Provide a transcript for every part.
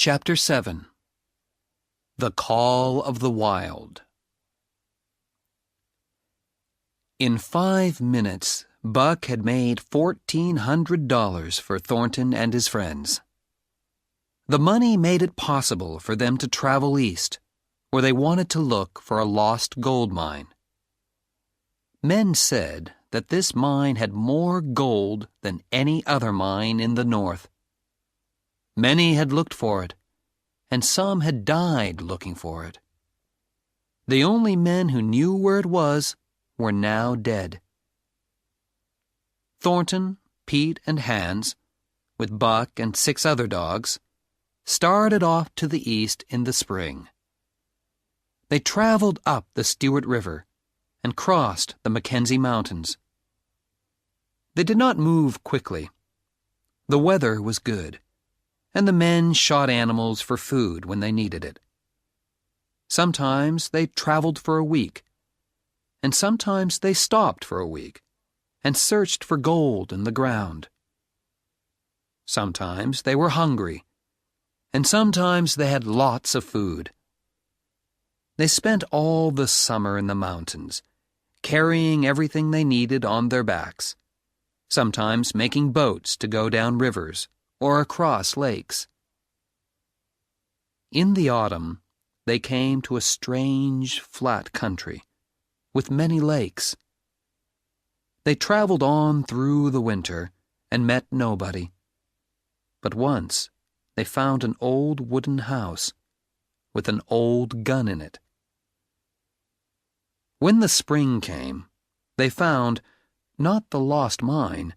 Chapter 7 The Call of the Wild. In 5 minutes, Buck had made $1,400 for Thornton and his friends. The money made it possible for them to travel east, where they wanted to look for a lost gold mine. Men said that this mine had more gold than any other mine in the north. Many had looked for it, and some had died looking for it. The only men who knew where it was were now dead. Thornton, Pete, and Hans, with Buck and 6 other dogs, started off to the east in the spring. They traveled up the Stewart River and crossed the Mackenzie Mountains. They did not move quickly. The weather was good, and the men shot animals for food when they needed it. Sometimes they traveled for a week, and sometimes they stopped for a week and searched for gold in the ground. Sometimes they were hungry, and sometimes they had lots of food. They spent all the summer in the mountains, carrying everything they needed on their backs, sometimes making boats to go down rivers or across lakes. In the autumn, they came to a strange, flat country with many lakes. They traveled on through the winter and met nobody. But once they found an old wooden house with an old gun in it. When the spring came, they found not the lost mine,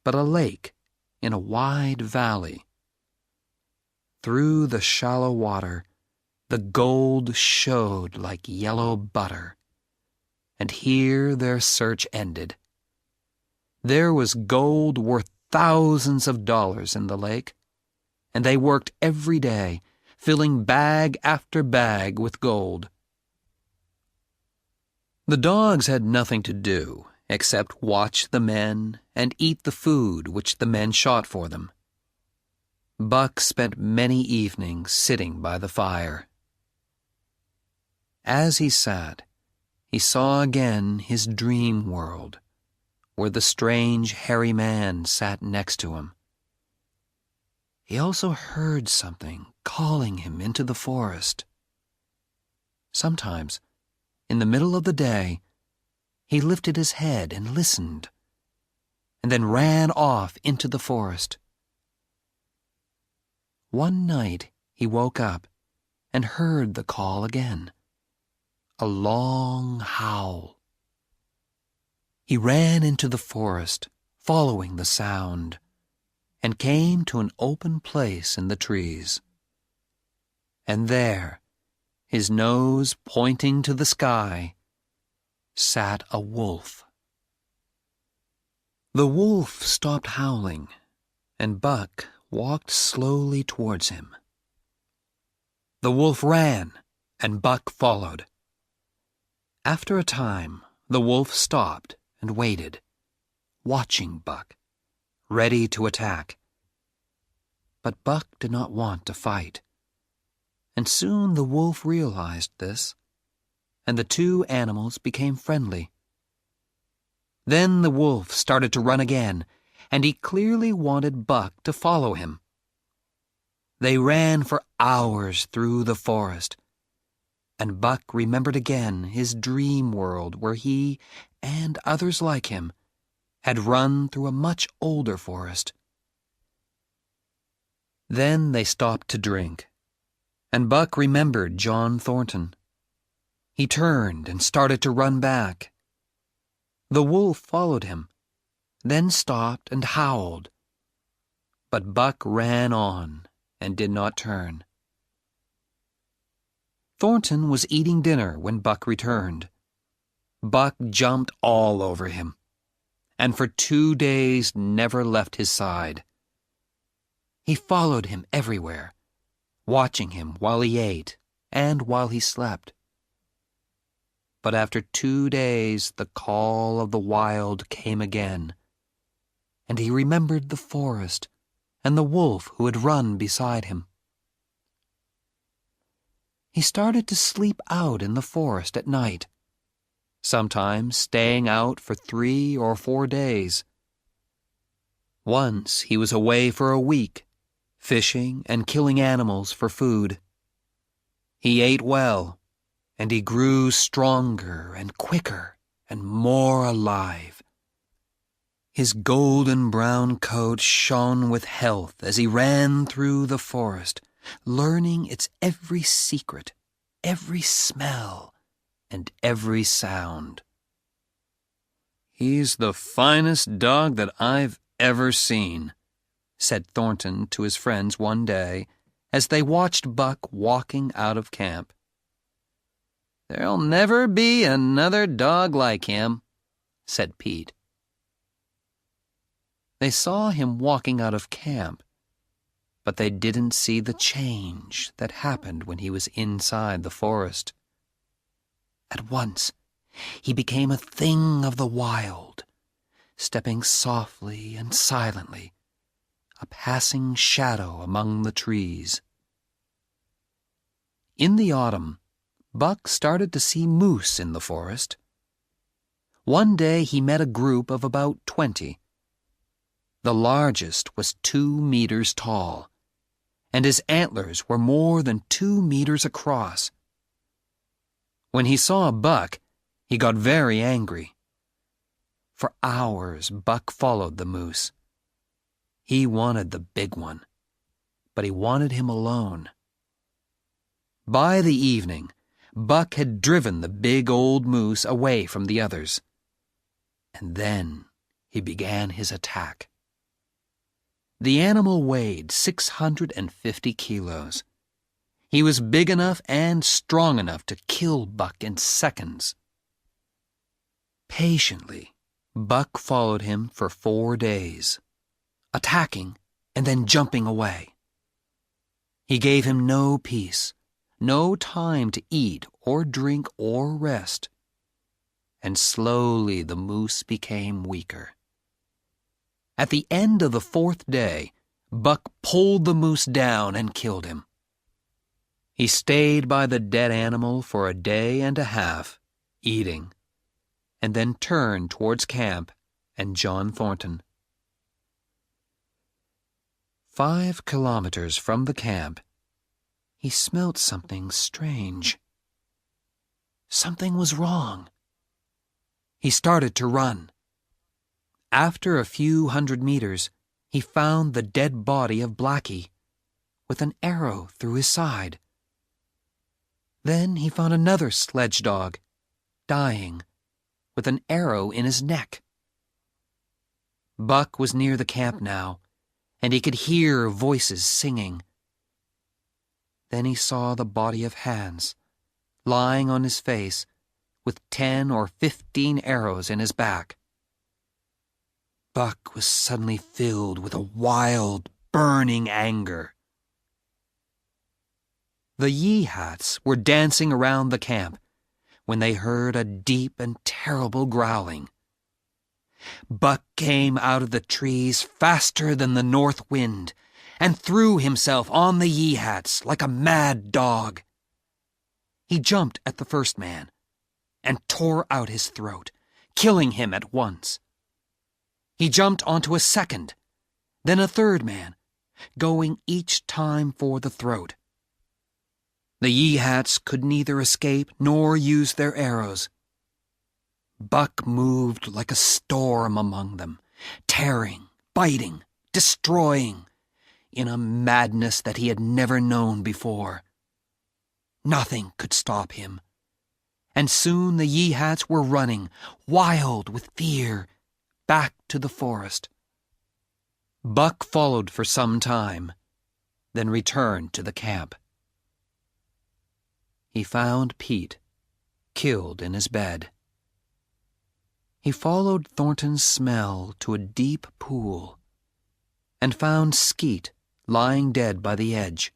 but a lake in a wide valley. Through the shallow water, the gold showed like yellow butter. And here their search ended. There was gold worth thousands of dollars in the lake, and they worked every day, filling bag after bag with gold. The dogs had nothing to do except watch the men and eat the food which the men shot for them. Buck spent many evenings sitting by the fire. As he sat, he saw again his dream world, where the strange hairy man sat next to him. He also heard something calling him into the forest. Sometimes, in the middle of the day, he lifted his head and listened, and then ran off into the forest. One night he woke up and heard the call again, a long howl. He ran into the forest, following the sound, and came to an open place in the trees. And there, his nose pointing to the sky, sat a wolf. The wolf stopped howling, and Buck walked slowly towards him. The wolf ran, and Buck followed. After a time, the wolf stopped and waited, watching Buck, ready to attack. But Buck did not want to fight, and soon the wolf realized this, and the 2 animals became friendly. Then the wolf started to run again, and he clearly wanted Buck to follow him. They ran for hours through the forest, and Buck remembered again his dream world where he, and others like him, had run through a much older forest. Then they stopped to drink, and Buck remembered John Thornton. He turned and started to run back. The wolf followed him, then stopped and howled. But Buck ran on and did not turn. Thornton was eating dinner when Buck returned. Buck jumped all over him, and for 2 days never left his side. He followed him everywhere, watching him while he ate and while he slept. But after 2 days, the call of the wild came again, and he remembered the forest and the wolf who had run beside him. he started to sleep out in the forest at night, sometimes staying out for 3 or 4 days. Once he was away for a week, fishing and killing animals for food. He ate well, and he grew stronger and quicker and more alive. His golden brown coat shone with health as he ran through the forest, learning its every secret, every smell, and every sound. "He's the finest dog that I've ever seen," said Thornton to his friends one day as they watched Buck walking out of camp. "There'll never be another dog like him," said Pete. They saw him walking out of camp, but they didn't see the change that happened when he was inside the forest. At once, he became a thing of the wild, stepping softly and silently, a passing shadow among the trees. In the autumn, Buck started to see moose in the forest. One day he met a group of about 20. The largest was 2 meters tall, and his antlers were more than 2 meters across. When he saw Buck, he got very angry. For hours, Buck followed the moose. He wanted the big one, but he wanted him alone. By the evening, Buck had driven the big old moose away from the others. And then he began his attack. The animal weighed 650 kilos. He was big enough and strong enough to kill Buck in seconds. Patiently, Buck followed him for 4 days, attacking and then jumping away. He gave him no peace, no time to eat or drink or rest, and slowly the moose became weaker. At the end of the 4th day, Buck pulled the moose down and killed him. He stayed by the dead animal for a day and a half, eating, and then turned towards camp and John Thornton. 5 kilometers from the camp, he smelt something strange. Something was wrong. He started to run. After a few hundred meters, he found the dead body of Blackie, with an arrow through his side. Then he found another sledge dog, dying, with an arrow in his neck. Buck was near the camp now, and he could hear voices singing. Then he saw the body of Hans, lying on his face, with 10 or 15 arrows in his back. Buck was suddenly filled with a wild, burning anger. The Yeehats were dancing around the camp when they heard a deep and terrible growling. Buck came out of the trees faster than the north wind and threw himself on the Yeehats like a mad dog. He jumped at the first man and tore out his throat, killing him at once. He jumped onto a second, then a third man, going each time for the throat. The Yeehats could neither escape nor use their arrows. Buck moved like a storm among them, tearing, biting, destroying, in a madness that he had never known before. Nothing could stop him, and soon the Yeehats were running, wild with fear, back to the forest. Buck followed for some time, then returned to the camp. He found Pete, killed in his bed. He followed Thornton's smell to a deep pool and found Skeet lying dead by the edge.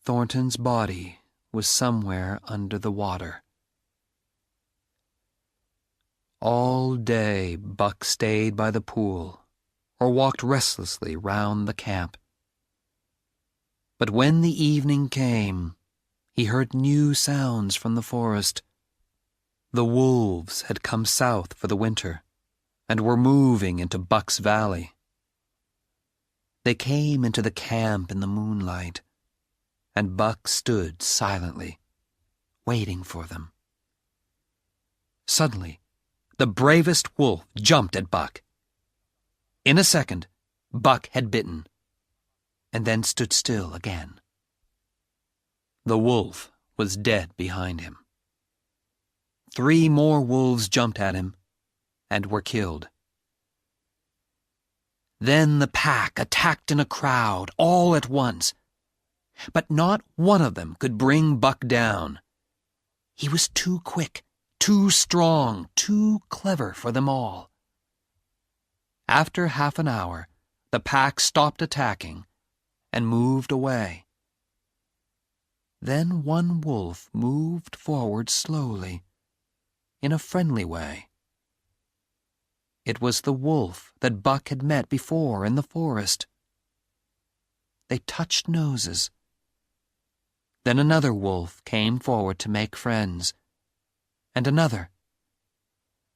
Thornton's body was somewhere under the water. All day Buck stayed by the pool or walked restlessly round the camp. But when the evening came, he heard new sounds from the forest. The wolves had come south for the winter and were moving into Buck's Valley. They came into the camp in the moonlight, and Buck stood silently, waiting for them. Suddenly, the bravest wolf jumped at Buck. In a second, Buck had bitten, and then stood still again. The wolf was dead behind him. 3 more wolves jumped at him and were killed. Then the pack attacked in a crowd all at once, but not one of them could bring Buck down. He was too quick, too strong, too clever for them all. After half an hour, the pack stopped attacking and moved away. Then one wolf moved forward slowly, in a friendly way. It was the wolf that Buck had met before in the forest. They touched noses. Then another wolf came forward to make friends, and another.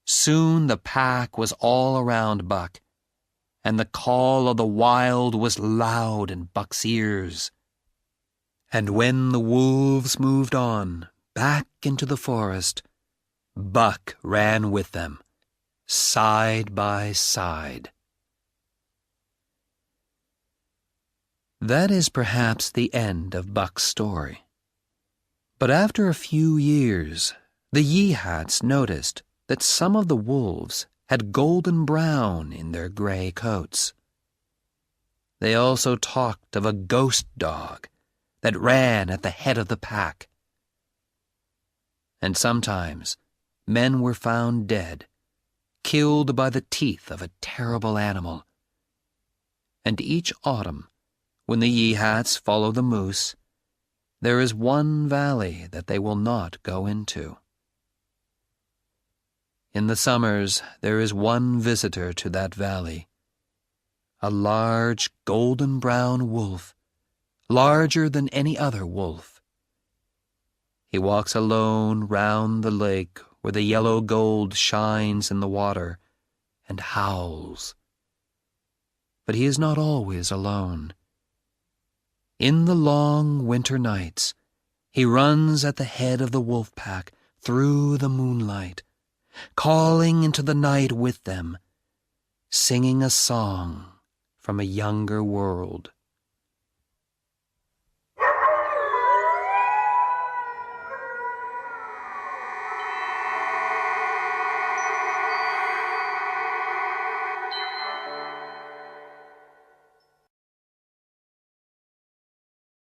Soon the pack was all around Buck, and the call of the wild was loud in Buck's ears. And when the wolves moved on, back into the forest, Buck ran with them, side by side. That is perhaps the end of Buck's story. But after a few years, the Yeehats noticed that some of the wolves had golden brown in their gray coats. They also talked of a ghost dog that ran at the head of the pack. And sometimes men were found dead, killed by the teeth of a terrible animal. And each autumn, when the Yeehats follow the moose, there is one valley that they will not go into. In the summers, there is one visitor to that valley, a large golden-brown wolf, larger than any other wolf. He walks alone round the lake where the yellow gold shines in the water and howls. But he is not always alone. In the long winter nights, he runs at the head of the wolf pack through the moonlight, calling into the night with them, singing a song from a younger world.